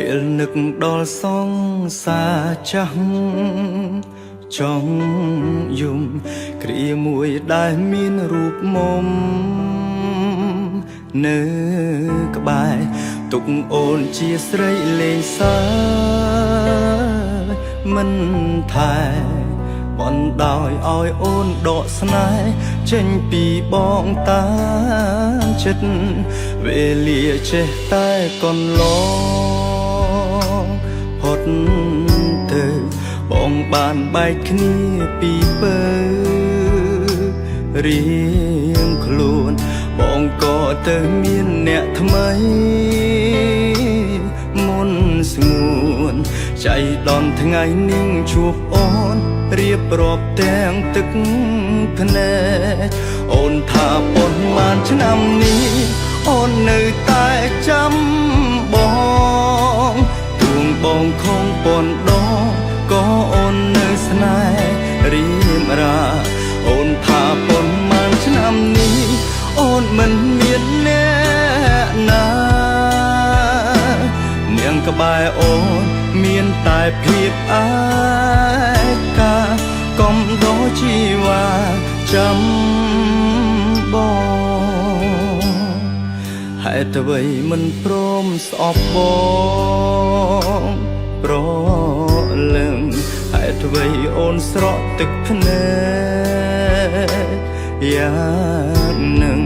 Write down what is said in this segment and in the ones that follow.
ពេលនឹកដល់សង្សារចាស់ចង់យំគ្រាមួយដែលមានរូបមុំនៅក្បែរទុកអូនជាស្រីលេងសើមិនថែបណ្ដោយឲ្យអូនដកស្នេហ៍ចេញពីបងតាចិត្តវេលាចេះតែកន្លងហត់ទៅបងបានបែកគ្នាពីពើរៀងខ្លួនបងក៏ទៅមានអ្នកថ្មីមុនស្ងួនใจដនថ្ងៃនឹងជួបអូនរៀបរាប់ទាំងទឹកភ្នែកអូនថាប៉ុន្មានឆ្នាំនេះអូននៅតែចាំបងទួងបងខំប៉ុនដងក៏អូននៅស្នេហ៍រៀមរាអូនថាប៉ុន្មានឆ្នាំនេះអូនមិនមានអ្នកណានាងក្បែរអូនមានតែភាពអាកាកុំដោជីវ៉ាចាំបងហេតុអ្វីមិនព្រមស្អប់បងប្រលឹងហេតុអ្វីអូនស្រក់ទឹកភ្នែកយ៉ាងនឹង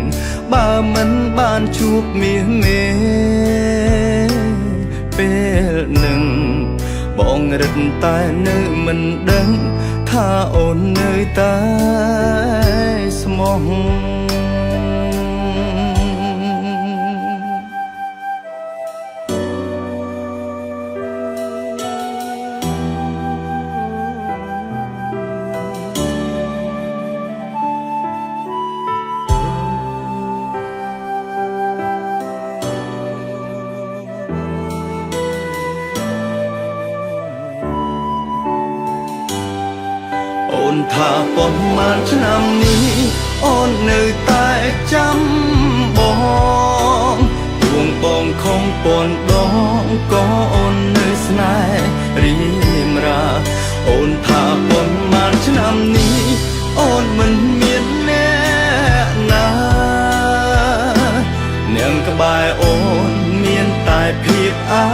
បើមិនបានជួបមាសមេពេលនឹងបងរឹតតែនៅមិនដឹងថាអូននៅតែស្មោះអូនថាប៉ុន្មានឆ្នាំនេះអូននៅតែចាំបងទួងបងខំប៉ុនដងក៏អូននៅស្នេហ៍រៀមរាអូនថាប៉ុន្មានឆ្នាំនេះអូនមិនមានអ្នកណានាងក្បែរអូនមានតែភាពអា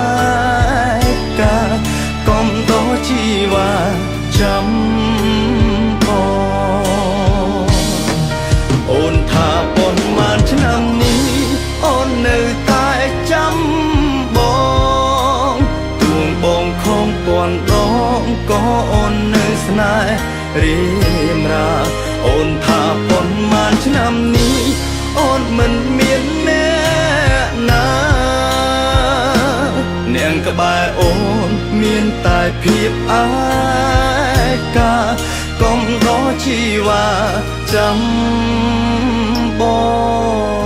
កាកុំដោជីវ៉ាចាំអូនថាប៉ុន្មានឆ្នាំនេះអូននៅតែចាំបងទួងបងខំប៉ុនដងក៏អូននៅស្នេហ៍រៀមរាអូនថាប៉ុន្មានឆ្នាំនេះអូនមិនមានអ្នកណានាងក្បែរអូនមានតែភាពអាកាកុំដោជីវ៉ាចាំបង